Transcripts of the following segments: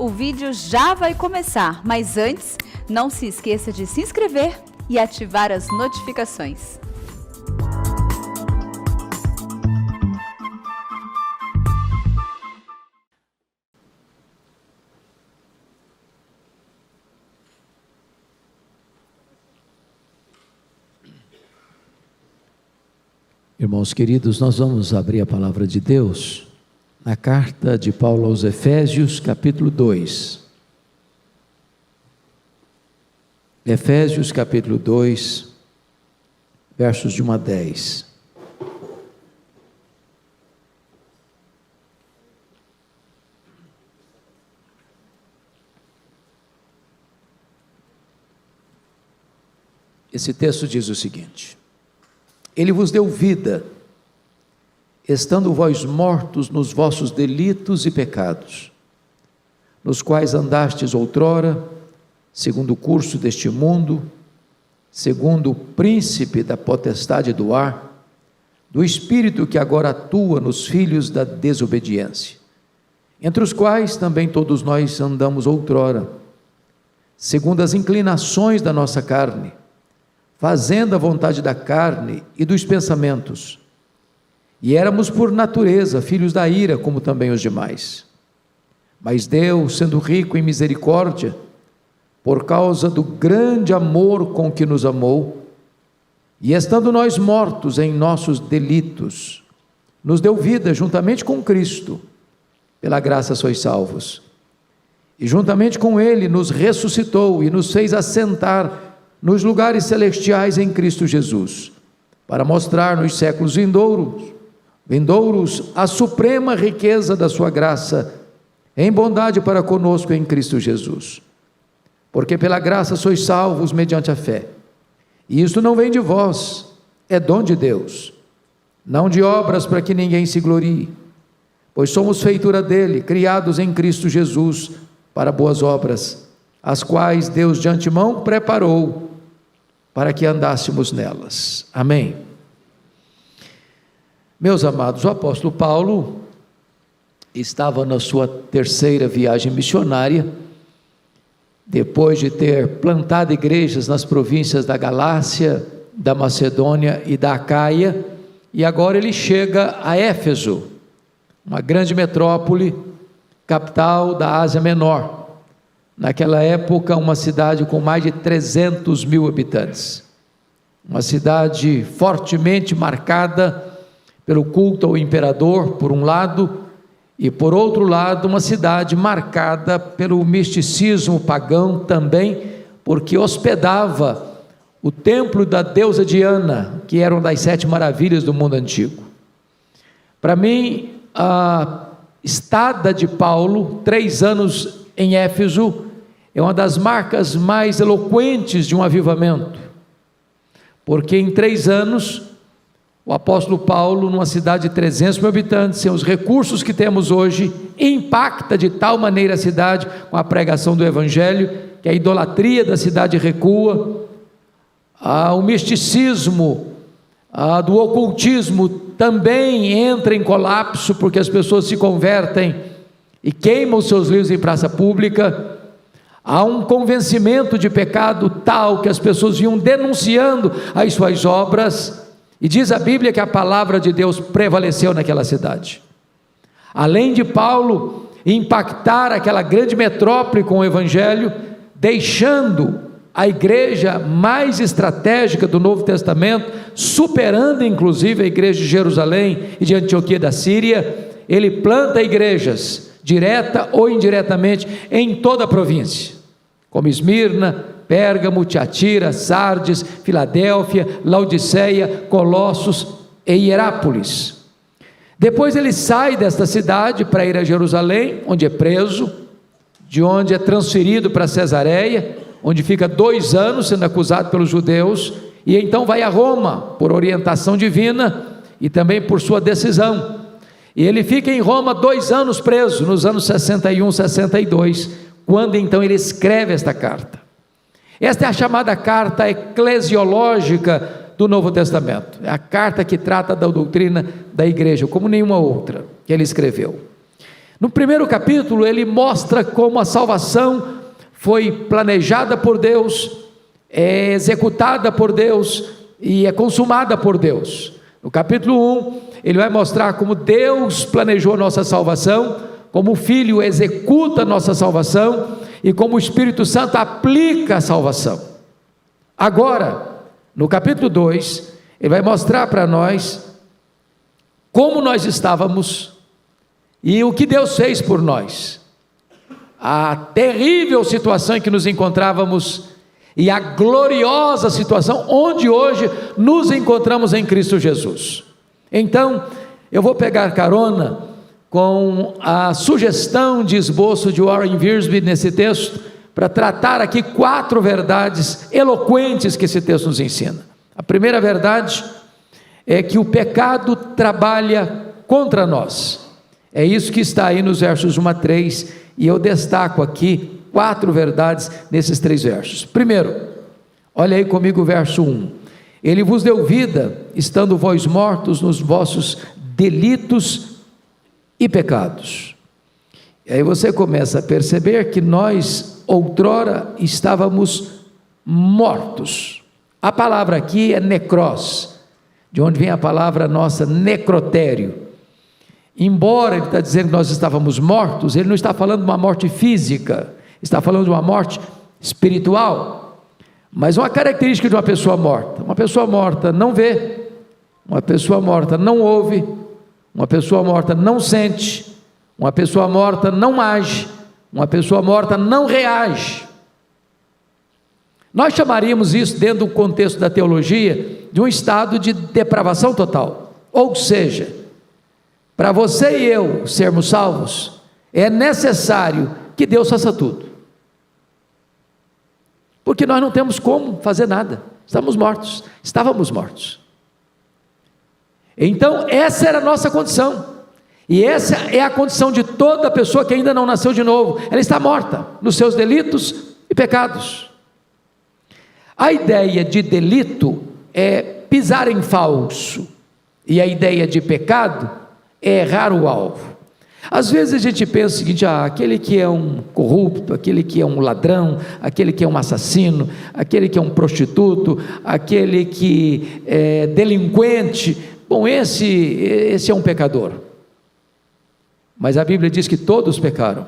O vídeo já vai começar, mas antes, não se esqueça de se inscrever e ativar as notificações. Irmãos queridos, nós vamos abrir a palavra de Deus na carta de Paulo aos Efésios, capítulo 2. Efésios, capítulo 2, versos de 1 a 10. Esse texto diz o seguinte: Ele vos deu vida, estando vós mortos nos vossos delitos e pecados, nos quais andastes outrora, segundo o curso deste mundo, segundo o príncipe da potestade do ar, do espírito que agora atua nos filhos da desobediência, entre os quais também todos nós andamos outrora, segundo as inclinações da nossa carne, fazendo a vontade da carne e dos pensamentos, e éramos por natureza filhos da ira, como também os demais. Mas Deus, sendo rico em misericórdia, por causa do grande amor com que nos amou, e estando nós mortos em nossos delitos, nos deu vida juntamente com Cristo. Pela graça sois salvos, e juntamente com Ele nos ressuscitou e nos fez assentar nos lugares celestiais em Cristo Jesus, para mostrar nos séculos vindouros a suprema riqueza da sua graça, em bondade para conosco em Cristo Jesus. Porque pela graça sois salvos mediante a fé, e isto não vem de vós, é dom de Deus, não de obras para que ninguém se glorie, pois somos feitura dele, criados em Cristo Jesus, para boas obras, as quais Deus de antemão preparou, para que andássemos nelas. Amém. Meus amados, o apóstolo Paulo estava na sua terceira viagem missionária, depois de ter plantado igrejas nas províncias da Galácia, da Macedônia e da Acaia, e agora ele chega a Éfeso, uma grande metrópole, capital da Ásia Menor, naquela época uma cidade com mais de 300 mil habitantes, uma cidade fortemente marcada pelo culto ao imperador, por um lado, e por outro lado, uma cidade marcada pelo misticismo pagão também, porque hospedava o templo da deusa Diana, que era uma das 7 maravilhas do mundo antigo. Para mim, a estada de Paulo, 3 anos em Éfeso, é uma das marcas mais eloquentes de um avivamento, porque em 3 anos, o apóstolo Paulo, numa cidade de 300 mil habitantes, sem os recursos que temos hoje, impacta de tal maneira a cidade com a pregação do evangelho, que a idolatria da cidade recua, o misticismo, do ocultismo também entra em colapso, porque as pessoas se convertem e queimam seus livros em praça pública. Há um convencimento de pecado tal que as pessoas vinham denunciando as suas obras, e diz a Bíblia que a palavra de Deus prevaleceu naquela cidade. Além de Paulo impactar aquela grande metrópole com o evangelho, deixando a igreja mais estratégica do Novo Testamento, superando inclusive a igreja de Jerusalém e de Antioquia da Síria, ele planta igrejas, direta ou indiretamente, em toda a província, como Esmirna, Pérgamo, Tiatira, Sardes, Filadélfia, Laodiceia, Colossos e Hierápolis. Depois ele sai desta cidade para ir a Jerusalém, onde é preso, de onde é transferido para Cesareia, onde fica 2 anos sendo acusado pelos judeus, e então vai a Roma, por orientação divina e também por sua decisão. E ele fica em Roma 2 anos preso, nos anos 61, 62, quando então ele escreve esta carta. Esta é a chamada carta eclesiológica do Novo Testamento, é a carta que trata da doutrina da igreja, como nenhuma outra que ele escreveu. No primeiro capítulo, ele mostra como a salvação foi planejada por Deus, é executada por Deus e é consumada por Deus. No capítulo 1, ele vai mostrar como Deus planejou a nossa salvação, como o Filho executa a nossa salvação e como o Espírito Santo aplica a salvação. Agora, no capítulo 2, ele vai mostrar para nós como nós estávamos e o que Deus fez por nós, a terrível situação em que nos encontrávamos e a gloriosa situação onde hoje nos encontramos em Cristo Jesus. Então, eu vou pegar carona com a sugestão de esboço de Warren Wiersbe nesse texto, para tratar aqui 4 verdades eloquentes que esse texto nos ensina. A primeira verdade é que o pecado trabalha contra nós. É isso que está aí nos versos 1 a 3, e eu destaco aqui 4 verdades nesses 3 versos. Primeiro, olha aí comigo o verso 1. Ele vos deu vida, estando vós mortos nos vossos delitos e pecados. E aí você começa a perceber que nós outrora estávamos mortos. A palavra aqui é necros, de onde vem a palavra nossa necrotério. Embora ele está dizendo que nós estávamos mortos, ele não está falando de uma morte física, está falando de uma morte espiritual. Mas uma característica de uma pessoa morta não vê, uma pessoa morta não ouve, uma pessoa morta não sente, uma pessoa morta não age, uma pessoa morta não reage. Nós chamaríamos isso, dentro do contexto da teologia, de um estado de depravação total. Ou seja, para você e eu sermos salvos, é necessário que Deus faça tudo, porque nós não temos como fazer nada, estávamos mortos. Então essa era a nossa condição, e essa é a condição de toda pessoa que ainda não nasceu de novo. Ela está morta nos seus delitos e pecados. A ideia de delito é pisar em falso, e a ideia de pecado é errar o alvo. Às vezes a gente pensa o seguinte: aquele que é um corrupto, aquele que é um ladrão, aquele que é um assassino, aquele que é um prostituto, aquele que é delinquente, bom, esse é um pecador. Mas a Bíblia diz que todos pecaram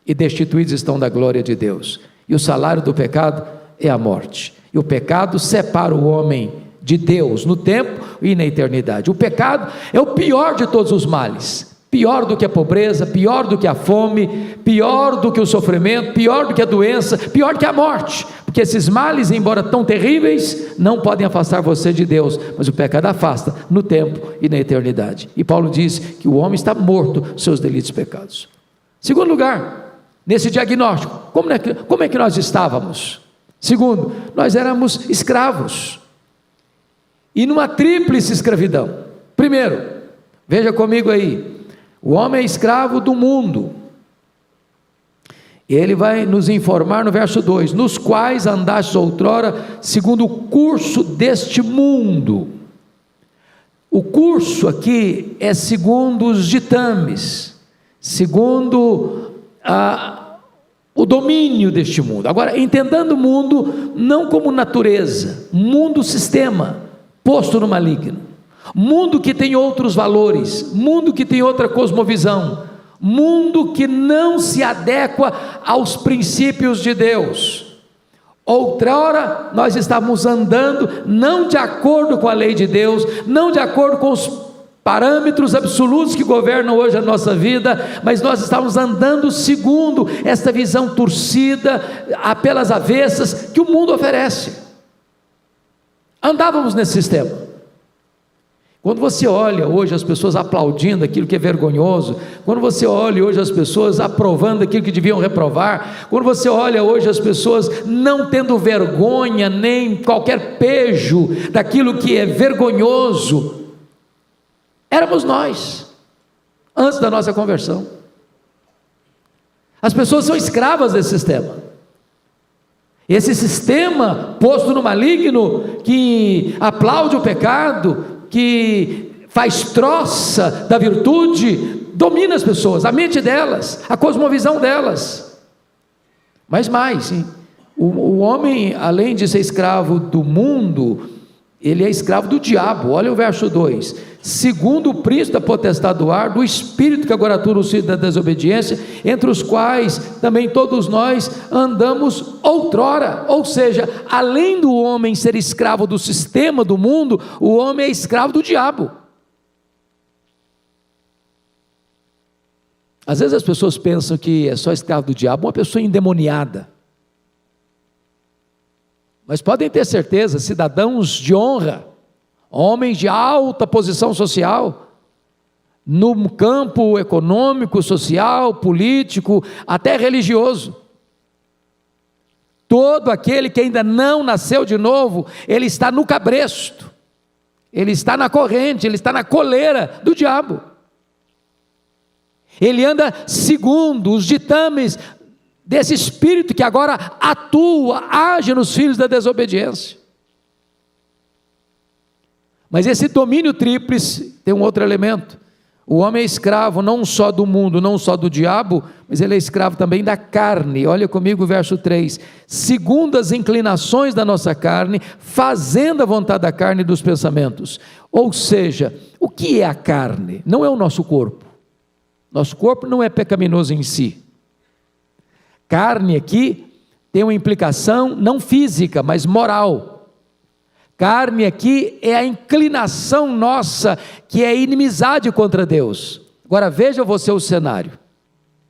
e destituídos estão da glória de Deus, e o salário do pecado é a morte, e o pecado separa o homem de Deus no tempo e na eternidade. O pecado é o pior de todos os males, pior do que a pobreza, pior do que a fome, pior do que o sofrimento, pior do que a doença, pior do que a morte, porque esses males, embora tão terríveis, não podem afastar você de Deus, mas o pecado afasta no tempo e na eternidade. E Paulo diz que o homem está morto nos seus delitos e pecados. Segundo lugar, nesse diagnóstico, como é que nós estávamos? Segundo, nós éramos escravos, e numa tríplice escravidão. Primeiro, veja comigo aí, o homem é escravo do mundo. Ele vai nos informar no verso 2: nos quais andastes outrora segundo o curso deste mundo. O curso aqui é segundo os ditames, segundo o domínio deste mundo. Agora, entendendo o mundo não como natureza, mundo sistema, posto no maligno, mundo que tem outros valores, mundo que tem outra cosmovisão, mundo que não se adequa aos princípios de Deus. Outrora nós estávamos andando não de acordo com a lei de Deus, não de acordo com os parâmetros absolutos que governam hoje a nossa vida, mas nós estávamos andando segundo esta visão torcida, pelas avessas, que o mundo oferece. Andávamos nesse sistema. Quando você olha hoje as pessoas aplaudindo aquilo que é vergonhoso, quando você olha hoje as pessoas aprovando aquilo que deviam reprovar, quando você olha hoje as pessoas não tendo vergonha, nem qualquer pejo daquilo que é vergonhoso, éramos nós, antes da nossa conversão. As pessoas são escravas desse sistema. Esse sistema posto no maligno, que aplaude o pecado, que faz troça da virtude, domina as pessoas, a mente delas, a cosmovisão delas. Mas mais, hein? O homem, além de ser escravo do mundo, ele é escravo do diabo. Olha o verso 2: segundo o príncipe da potestade do ar, do espírito que agora atua no filho da desobediência, entre os quais também todos nós andamos outrora. Ou seja, além do homem ser escravo do sistema do mundo, o homem é escravo do diabo. Às vezes as pessoas pensam que é só escravo do diabo uma pessoa endemoniada. Mas podem ter certeza, cidadãos de honra, homens de alta posição social, no campo econômico, social, político, até religioso. Todo aquele que ainda não nasceu de novo, ele está no cabresto, ele está na corrente, ele está na coleira do diabo. Ele anda segundo os ditames desse espírito que agora atua, age nos filhos da desobediência. Mas esse domínio tríplice tem um outro elemento. O homem é escravo não só do mundo, não só do diabo, mas ele é escravo também da carne. Olha comigo o verso 3: segundo as inclinações da nossa carne, fazendo a vontade da carne e dos pensamentos. Ou seja, o que é a carne? Não é o nosso corpo. Nosso corpo não é pecaminoso em si. Carne aqui tem uma implicação não física, mas moral. Carne aqui é a inclinação nossa, que é inimizade contra Deus. Agora veja você o cenário,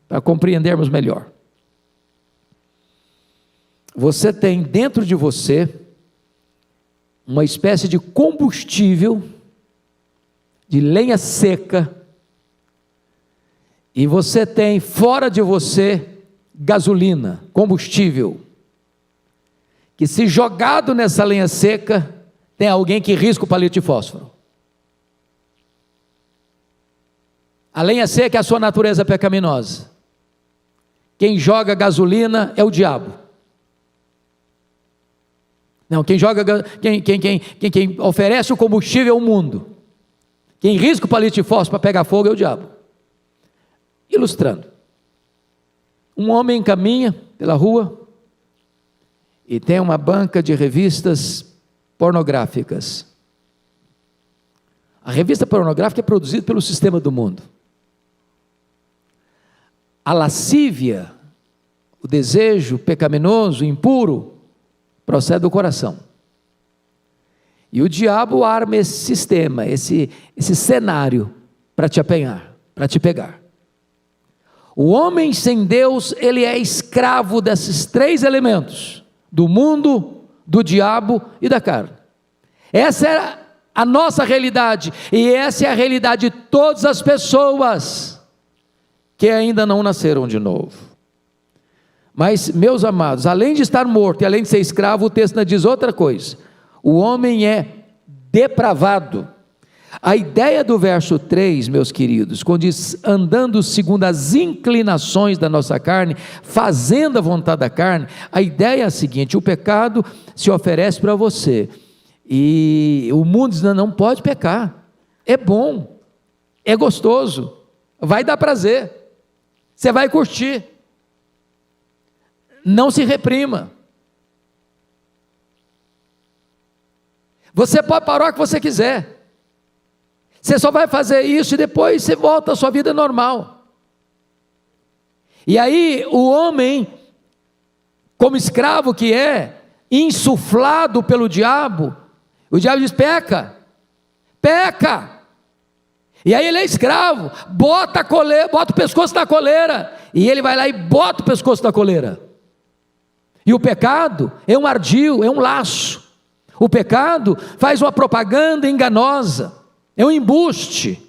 para compreendermos melhor. Você tem dentro de você uma espécie de combustível, de lenha seca, e você tem fora de você gasolina, combustível, que se jogado nessa lenha seca, tem alguém que risca o palito de fósforo. A lenha seca é a sua natureza pecaminosa. Quem joga gasolina é o diabo. Não, quem oferece o combustível é o mundo. Quem risca o palito de fósforo para pegar fogo é o diabo. Ilustrando, um homem caminha pela rua e tem uma banca de revistas pornográficas. A revista pornográfica é produzida pelo sistema do mundo. A lascívia, o desejo pecaminoso, impuro, procede do coração. E o diabo arma esse sistema, esse cenário para te apanhar, para te pegar. O homem sem Deus, ele é escravo desses três elementos: do mundo, do diabo e da carne. Essa é a nossa realidade, e essa é a realidade de todas as pessoas que ainda não nasceram de novo. Mas, meus amados, além de estar morto e além de ser escravo, o texto ainda diz outra coisa: o homem é depravado. A ideia do verso 3, meus queridos, quando diz andando segundo as inclinações da nossa carne, fazendo a vontade da carne, a ideia é a seguinte: o pecado se oferece para você, e o mundo diz: não pode pecar, é bom, é gostoso, vai dar prazer, você vai curtir, não se reprima, você pode parar o que você quiser, você só vai fazer isso e depois você volta à sua vida normal. E aí o homem, como escravo que é, insuflado pelo diabo, o diabo diz: peca, peca. E aí ele é escravo, bota o pescoço na coleira, e ele vai lá e bota o pescoço na coleira. E o pecado é um ardil, é um laço. O pecado faz uma propaganda enganosa, é um embuste,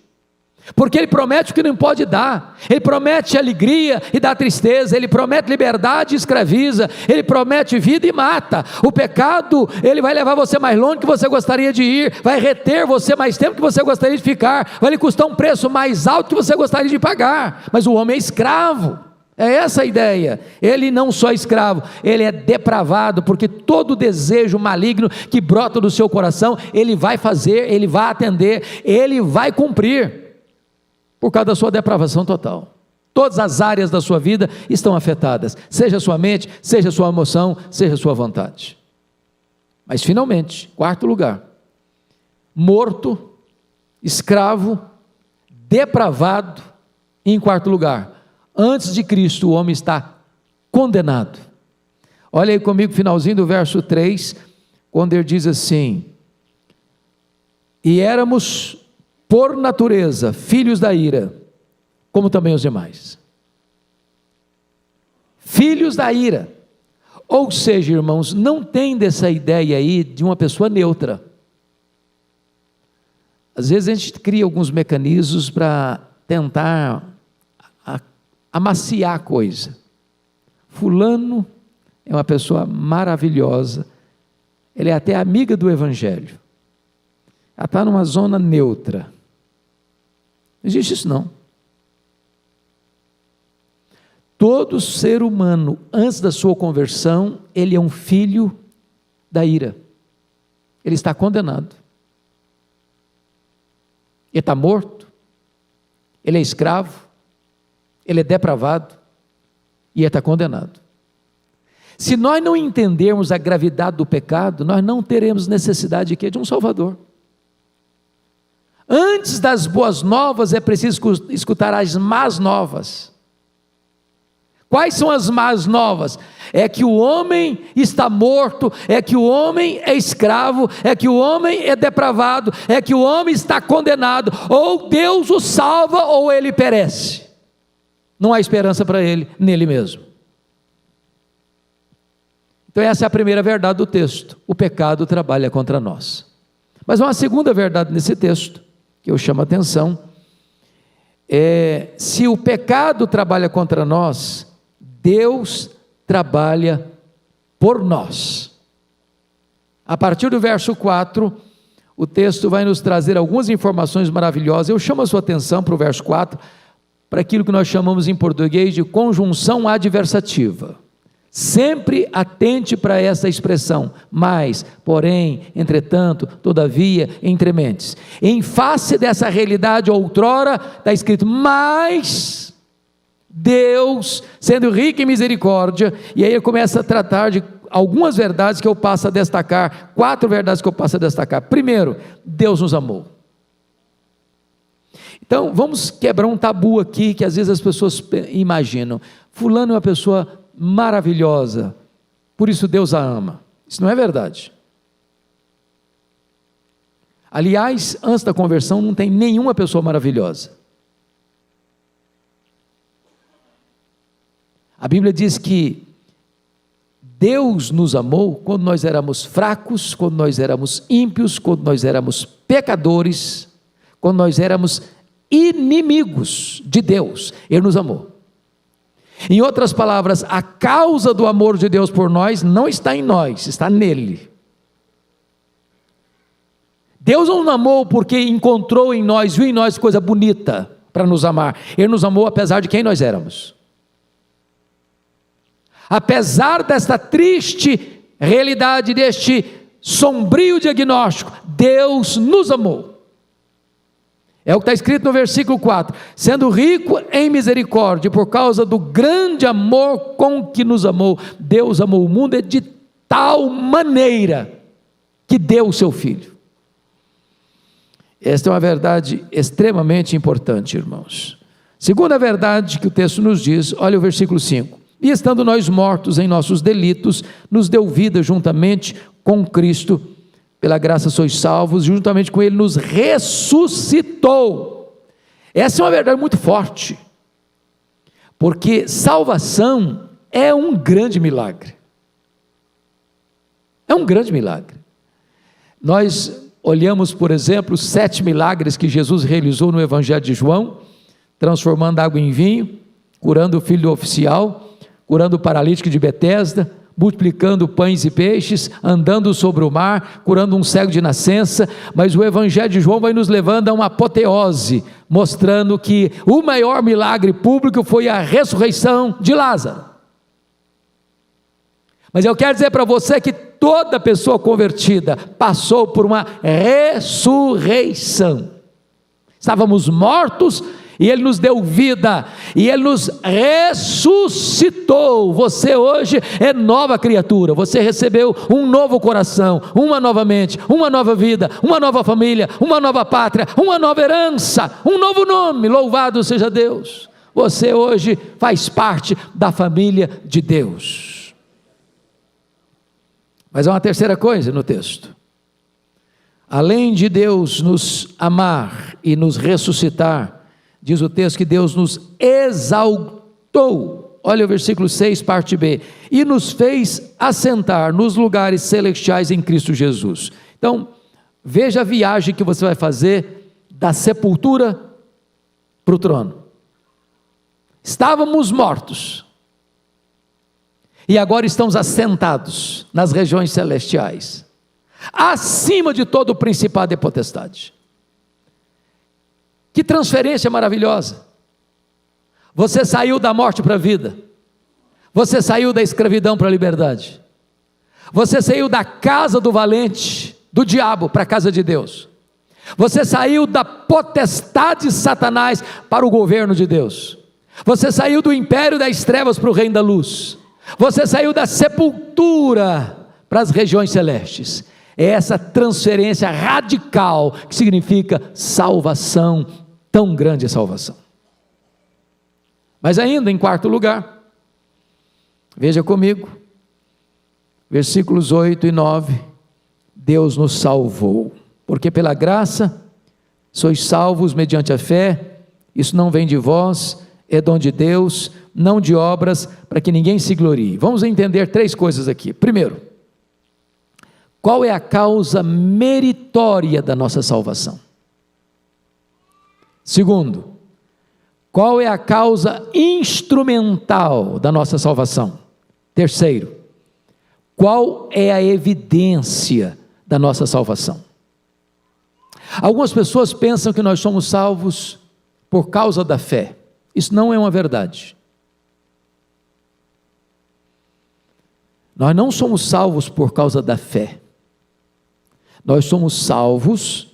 porque ele promete o que não pode dar. Ele promete alegria e dá tristeza, ele promete liberdade e escraviza, ele promete vida e mata. O pecado, ele vai levar você mais longe que você gostaria de ir, vai reter você mais tempo que você gostaria de ficar, vai lhe custar um preço mais alto que você gostaria de pagar. Mas o homem é escravo, é essa a ideia. Ele não só é escravo, ele é depravado, porque todo desejo maligno que brota do seu coração, ele vai fazer, ele vai atender, ele vai cumprir. por causa da sua depravação total. Todas as áreas da sua vida estão afetadas, seja a sua mente, seja a sua emoção, seja a sua vontade. Mas finalmente, quarto lugar, morto, escravo, depravado, e em quarto lugar, antes de Cristo o homem está condenado. Olha aí comigo, finalzinho do verso 3, quando ele diz assim: e éramos por natureza filhos da ira, como também os demais. Filhos da ira. Ou seja, irmãos, não tem dessa ideia aí de uma pessoa neutra. Às vezes a gente cria alguns mecanismos para tentar amaciar a coisa. Fulano é uma pessoa maravilhosa, ele é até amiga do Evangelho, ela está numa zona neutra. Não existe isso não. Todo ser humano, antes da sua conversão, ele é um filho da ira, ele está condenado, ele está morto, ele é escravo, ele é depravado, e ele está condenado. Se nós não entendermos a gravidade do pecado, nós não teremos necessidade de quê? De um Salvador. Antes das boas novas, é preciso escutar as más novas. Quais são as más novas? É que o homem está morto, é que o homem é escravo, é que o homem é depravado, é que o homem está condenado, ou Deus o salva, ou ele perece. Não há esperança para ele, nele mesmo. Então essa é a primeira verdade do texto: o pecado trabalha contra nós. Mas uma segunda verdade nesse texto, que eu chamo a atenção, é: se o pecado trabalha contra nós, Deus trabalha por nós. A partir do verso 4, o texto vai nos trazer algumas informações maravilhosas. Eu chamo a sua atenção para o verso 4, para aquilo que nós chamamos em português de conjunção adversativa. Sempre atente para essa expressão: mas, porém, entretanto, todavia, entrementes. Em face dessa realidade outrora, está escrito: mas Deus, sendo rico em misericórdia, e aí ele começa a tratar de algumas verdades que eu passo a destacar, 4 verdades que eu passo a destacar. Primeiro, Deus nos amou. Então, vamos quebrar um tabu aqui, que às vezes as pessoas imaginam: fulano é uma pessoa maravilhosa, por isso Deus a ama. Isso não é verdade. Aliás, antes da conversão não tem nenhuma pessoa maravilhosa. A Bíblia diz que Deus nos amou quando nós éramos fracos, quando nós éramos ímpios, quando nós éramos pecadores, quando nós éramos inimigos de Deus. Ele nos amou. Em outras palavras, a causa do amor de Deus por nós não está em nós, está nele. Deus não nos amou porque encontrou em nós, viu em nós coisa bonita para nos amar. Ele nos amou apesar de quem nós éramos. Apesar desta triste realidade, deste sombrio diagnóstico, Deus nos amou. É o que está escrito no versículo 4: sendo rico em misericórdia, por causa do grande amor com que nos amou, Deus amou o mundo de tal maneira que deu o seu Filho. Esta é uma verdade extremamente importante, irmãos. Segunda verdade que o texto nos diz, olha o versículo 5: e estando nós mortos em nossos delitos, nos deu vida juntamente com Cristo. Pela graça sois salvos, juntamente com Ele nos ressuscitou. Essa é uma verdade muito forte, porque salvação é um grande milagre. É um grande milagre. Nós olhamos, por exemplo, os 7 milagres que Jesus realizou no Evangelho de João, transformando água em vinho, curando o filho do oficial, curando o paralítico de Betesda, multiplicando pães e peixes, andando sobre o mar, curando um cego de nascença. Mas o Evangelho de João vai nos levando a uma apoteose, mostrando que o maior milagre público foi a ressurreição de Lázaro. Mas eu quero dizer para você que toda pessoa convertida passou por uma ressurreição. Estávamos mortos e Ele nos deu vida, e Ele nos ressuscitou. Você hoje é nova criatura, você recebeu um novo coração, uma nova mente, uma nova vida, uma nova família, uma nova pátria, uma nova herança, um novo nome. Louvado seja Deus. Você hoje faz parte da família de Deus. Mas há uma terceira coisa no texto. Além de Deus nos amar e nos ressuscitar, diz o texto que Deus nos exaltou. Olha o versículo 6, parte B. E nos fez assentar nos lugares celestiais em Cristo Jesus. Então, veja a viagem que você vai fazer da sepultura para o trono. Estávamos mortos, e agora estamos assentados nas regiões celestiais, acima de todo o principado e potestade. Que transferência maravilhosa! Você saiu da morte para a vida, você saiu da escravidão para a liberdade, você saiu da casa do valente, do diabo, para a casa de Deus, você saiu da potestade de Satanás para o governo de Deus, você saiu do império das trevas para o reino da luz, você saiu da sepultura para as regiões celestes. É essa transferência radical que significa salvação, tão grande a salvação. Mas ainda em quarto lugar, veja comigo, versículos 8 e 9, Deus nos salvou, porque pela graça sois salvos mediante a fé, isso não vem de vós, é dom de Deus, não de obras, para que ninguém se glorie. Vamos entender três coisas aqui. Primeiro, qual é a causa meritória da nossa salvação? Segundo, qual é a causa instrumental da nossa salvação? Terceiro, qual é a evidência da nossa salvação? Algumas pessoas pensam que nós somos salvos por causa da fé. Isso não é uma verdade. Nós não somos salvos por causa da fé. Nós somos salvos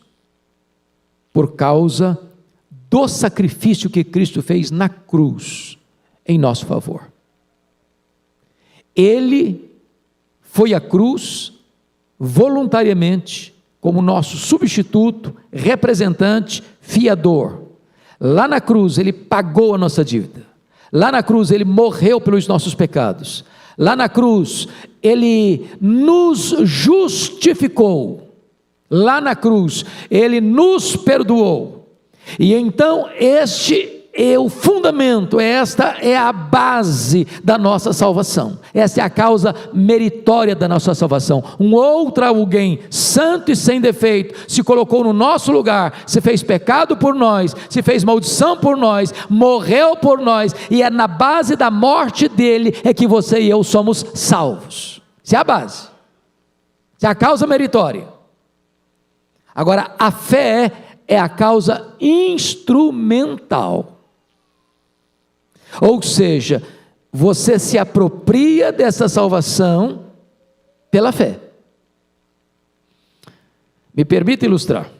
por causa do sacrifício que Cristo fez na cruz, em nosso favor. Ele foi à cruz, voluntariamente, como nosso substituto, representante, fiador. Lá na cruz ele pagou a nossa dívida, lá na cruz ele morreu pelos nossos pecados, lá na cruz ele nos justificou, lá na cruz ele nos perdoou, e então este é o fundamento, esta é a base da nossa salvação, essa é a causa meritória da nossa salvação. Um outro alguém, santo e sem defeito, se colocou no nosso lugar, se fez pecado por nós, se fez maldição por nós, morreu por nós, e é na base da morte dele é que você e eu somos salvos. Essa é a base, essa é a causa meritória. Agora, a fé é a causa instrumental. Ou seja, você se apropria dessa salvação pela fé. Me permita ilustrar.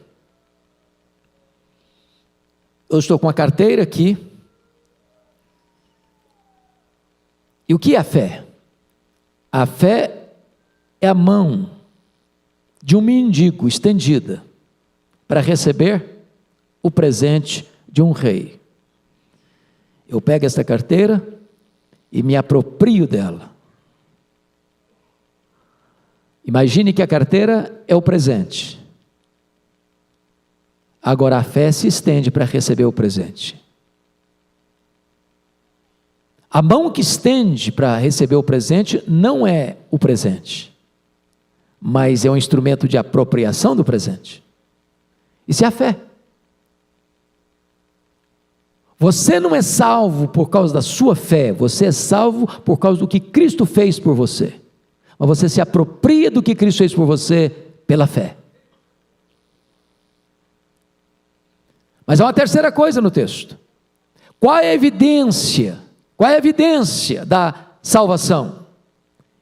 Eu estou com a carteira aqui. E o que é a fé? A fé é a mão de um mendigo estendida para receber o presente de um rei. Eu pego esta carteira e me aproprio dela. Imagine que a carteira é o presente. Agora a fé se estende para receber o presente. A mão que estende para receber o presente não é o presente, mas é um instrumento de apropriação do presente. Isso é a fé. Você não é salvo por causa da sua fé, você é salvo por causa do que Cristo fez por você. Mas você se apropria do que Cristo fez por você pela fé. Mas há uma terceira coisa no texto. Qual é a evidência? Qual é a evidência da salvação?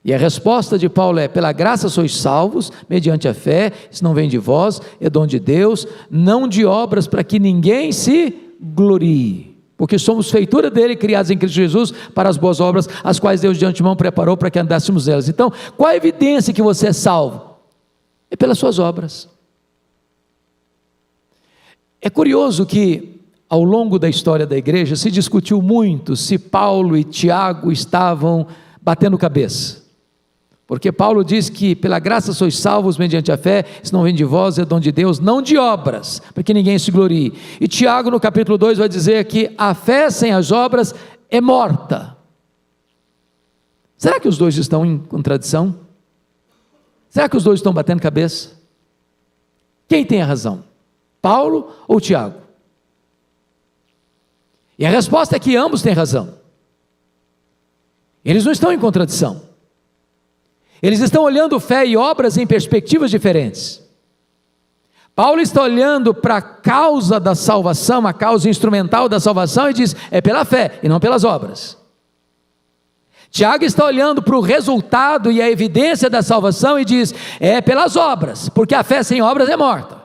E a resposta de Paulo é: pela graça sois salvos, mediante a fé, isso não vem de vós, é dom de Deus, não de obras para que ninguém se glorie, porque somos feitura dele, criados em Cristo Jesus, para as boas obras, as quais Deus de antemão preparou para que andássemos nelas. Então, qual a evidência que você é salvo? É pelas suas obras. É curioso que, ao longo da história da igreja, se discutiu muito se Paulo e Tiago estavam batendo cabeça. Porque Paulo diz que pela graça sois salvos mediante a fé, isso não vem de vós, é dom de Deus, não de obras, para que ninguém se glorie. E Tiago no capítulo 2 vai dizer que a fé sem as obras é morta. Será que os dois estão em contradição? Será que os dois estão batendo cabeça? Quem tem a razão? Paulo ou Tiago? E a resposta é que ambos têm razão. Eles não estão em contradição. Eles estão olhando fé e obras em perspectivas diferentes. Paulo está olhando para a causa da salvação, a causa instrumental da salvação, e diz, é pela fé e não pelas obras. Tiago está olhando para o resultado e a evidência da salvação e diz, é pelas obras, porque a fé sem obras é morta.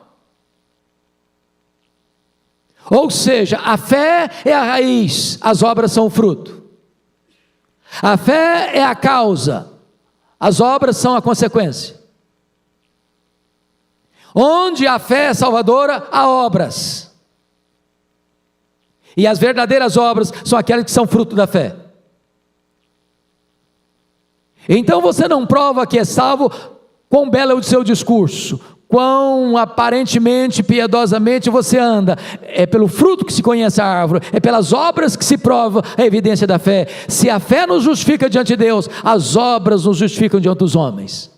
Ou seja, a fé é a raiz, as obras são o fruto. A fé é a causa, as obras são a consequência. Onde a fé é salvadora, há obras. E as verdadeiras obras são aquelas que são fruto da fé. Então você não prova que é salvo quão belo é o seu discurso, quão aparentemente, piedosamente você anda. É pelo fruto que se conhece a árvore, é pelas obras que se prova a evidência da fé. Se a fé nos justifica diante de Deus, as obras nos justificam diante dos homens.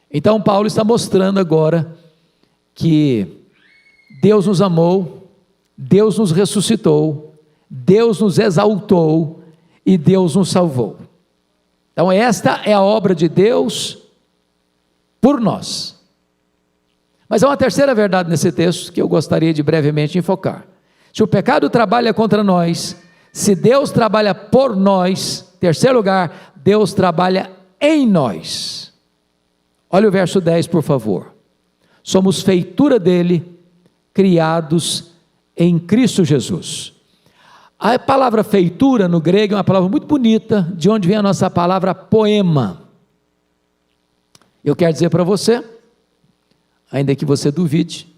Então Paulo está mostrando agora que Deus nos amou, Deus nos ressuscitou, Deus nos exaltou e Deus nos salvou. Então esta é a obra de Deus por nós. Mas há uma terceira verdade nesse texto que eu gostaria de brevemente enfocar. Se o pecado trabalha contra nós, se Deus trabalha por nós, terceiro lugar, Deus trabalha em nós. Olha o verso 10, por favor. Somos feitura dele, criados em Cristo Jesus. A palavra feitura no grego é uma palavra muito bonita, de onde vem a nossa palavra poema. Eu quero dizer para você, ainda que você duvide,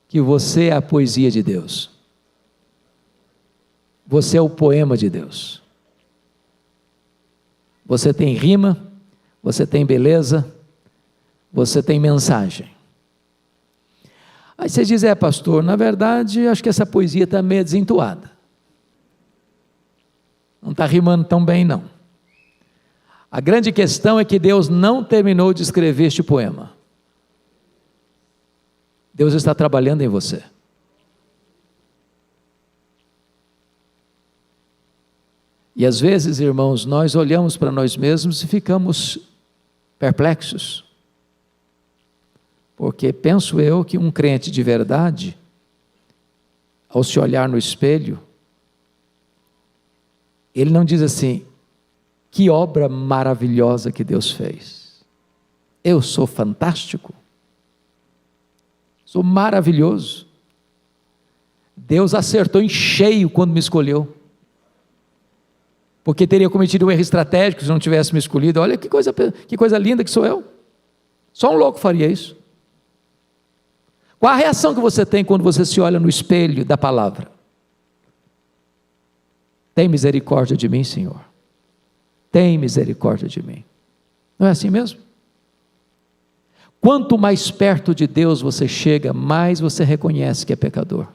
que você é a poesia de Deus. Você é o poema de Deus. Você tem rima, você tem beleza, você tem mensagem. Aí você diz, pastor, na verdade, acho que essa poesia está meio desentoada. Não está rimando tão bem, não. A grande questão é que Deus não terminou de escrever este poema. Deus está trabalhando em você. E às vezes, irmãos, nós olhamos para nós mesmos e ficamos perplexos. Porque penso eu que um crente de verdade, ao se olhar no espelho, ele não diz assim, que obra maravilhosa que Deus fez. Eu sou fantástico. Sou maravilhoso. Deus acertou em cheio quando me escolheu. Porque teria cometido um erro estratégico se não tivesse me escolhido. Olha que coisa linda que sou eu. Só um louco faria isso. Qual a reação que você tem quando você se olha no espelho da palavra? Tem misericórdia de mim, Senhor. Tem misericórdia de mim. Não é assim mesmo? Quanto mais perto de Deus você chega, mais você reconhece que é pecador.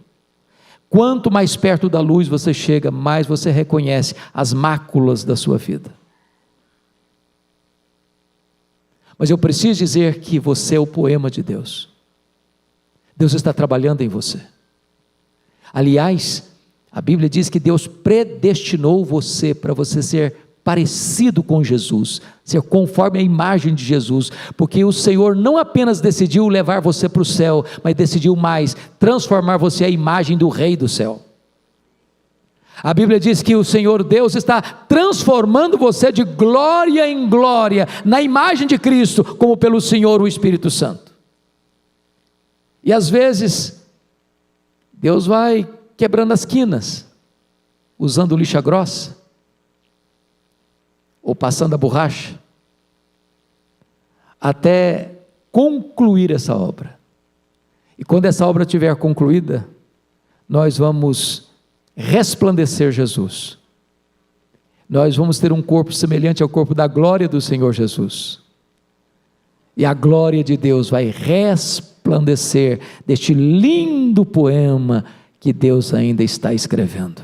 Quanto mais perto da luz você chega, mais você reconhece as máculas da sua vida. Mas eu preciso dizer que você é o poema de Deus. Deus está trabalhando em você. Aliás, a Bíblia diz que Deus predestinou você para você ser parecido com Jesus, ser conforme a imagem de Jesus, porque o Senhor não apenas decidiu levar você para o céu, mas decidiu mais, transformar você à imagem do Rei do céu. A Bíblia diz que o Senhor Deus está transformando você de glória em glória, na imagem de Cristo, como pelo Senhor o Espírito Santo. E às vezes, Deus vai quebrando as quinas, usando lixa grossa, ou passando a borracha, até concluir essa obra. E quando essa obra estiver concluída, nós vamos resplandecer Jesus. Nós vamos ter um corpo semelhante ao corpo da glória do Senhor Jesus. E a glória de Deus vai resplandecer deste lindo poema que Deus ainda está escrevendo.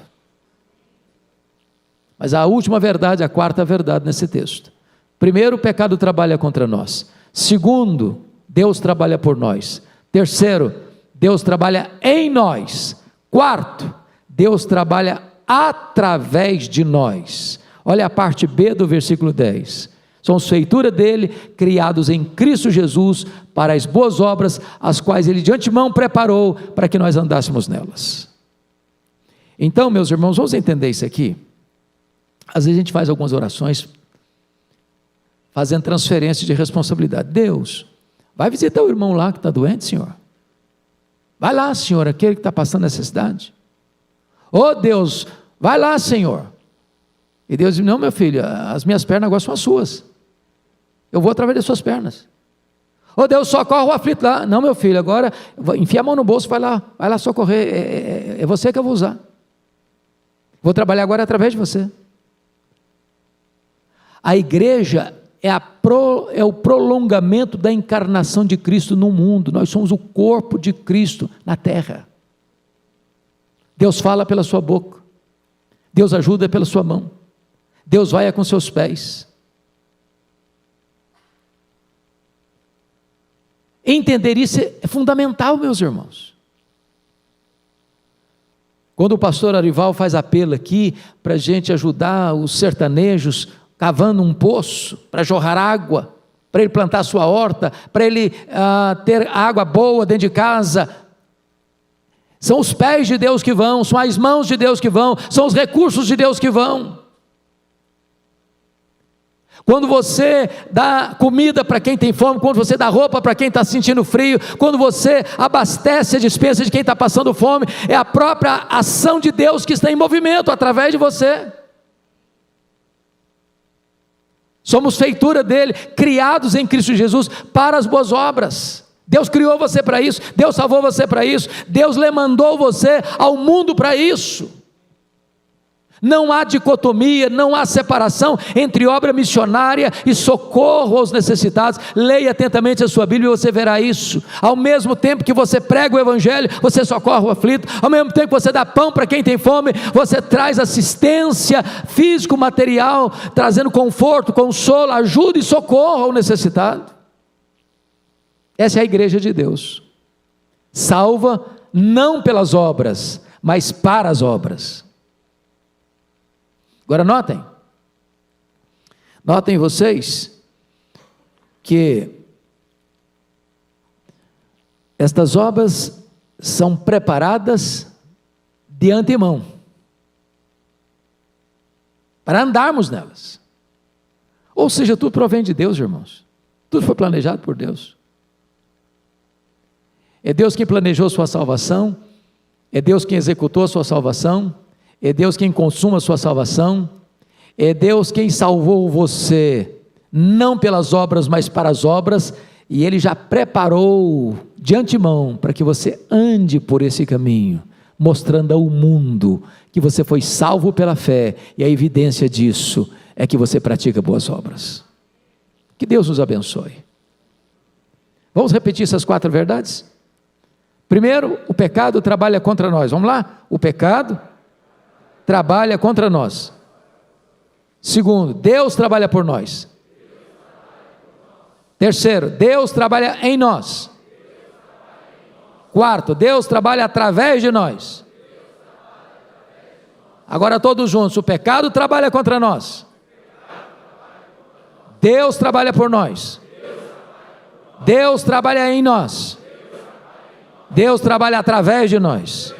Mas a última verdade, a quarta verdade nesse texto. Primeiro, o pecado trabalha contra nós. Segundo, Deus trabalha por nós. Terceiro, Deus trabalha em nós. Quarto, Deus trabalha através de nós. Olha a parte B do versículo 10. Somos feitura dele, criados em Cristo Jesus, para as boas obras, as quais ele de antemão preparou, para que nós andássemos nelas. Então, meus irmãos, vamos entender isso aqui. Às vezes a gente faz algumas orações, fazendo transferência de responsabilidade. Deus, vai visitar o irmão lá que está doente, Senhor. Vai lá, Senhor, aquele que está passando necessidade. Oh Deus, vai lá, Senhor. E Deus diz, não, meu filho, as minhas pernas agora são as suas. Eu vou através das suas pernas. Oh Deus, socorre o aflito lá. Não, meu filho, agora enfia a mão no bolso, vai lá socorrer. É você que eu vou usar. Vou trabalhar agora através de você. A igreja é o prolongamento da encarnação de Cristo no mundo. Nós somos o corpo de Cristo na terra. Deus fala pela sua boca, Deus ajuda pela sua mão, Deus vai com seus pés. Entender isso é fundamental, meus irmãos. Quando o pastor Arival faz apelo aqui para a gente ajudar os sertanejos cavando um poço para jorrar água, para ele plantar sua horta, para ele ter água boa dentro de casa, são os pés de Deus que vão, são as mãos de Deus que vão, são os recursos de Deus que vão. Quando você dá comida para quem tem fome, quando você dá roupa para quem está sentindo frio, quando você abastece a despensa de quem está passando fome, é a própria ação de Deus que está em movimento através de você. Somos feitura dele, criados em Cristo Jesus para as boas obras. Deus criou você para isso, Deus salvou você para isso, Deus lhe mandou você ao mundo para isso. Não há dicotomia, não há separação entre obra missionária e socorro aos necessitados. Leia atentamente a sua Bíblia e você verá isso. Ao mesmo tempo que você prega o Evangelho, você socorre o aflito. Ao mesmo tempo que você dá pão para quem tem fome, você traz assistência físico, material, trazendo conforto, consolo, ajuda e socorro ao necessitado. Essa é a igreja de Deus. Salva não pelas obras, mas para as obras. Agora notem vocês que estas obras são preparadas de antemão para andarmos nelas. Ou seja, tudo provém de Deus, irmãos. Tudo foi planejado por Deus. É Deus quem planejou sua salvação, é Deus quem executou a sua salvação, é Deus quem consuma a sua salvação, é Deus quem salvou você, não pelas obras, mas para as obras, e Ele já preparou de antemão para que você ande por esse caminho, mostrando ao mundo que você foi salvo pela fé, e a evidência disso é que você pratica boas obras. Que Deus nos abençoe. Vamos repetir essas 4 verdades? Primeiro, o pecado trabalha contra nós. Vamos lá? O pecado trabalha contra nós. Segundo, Deus trabalha por nós. Terceiro, Deus trabalha em nós. Quarto, Deus trabalha através de nós. Agora todos juntos, o pecado trabalha contra nós. Deus trabalha por nós. Deus trabalha em nós. Deus trabalha através de nós.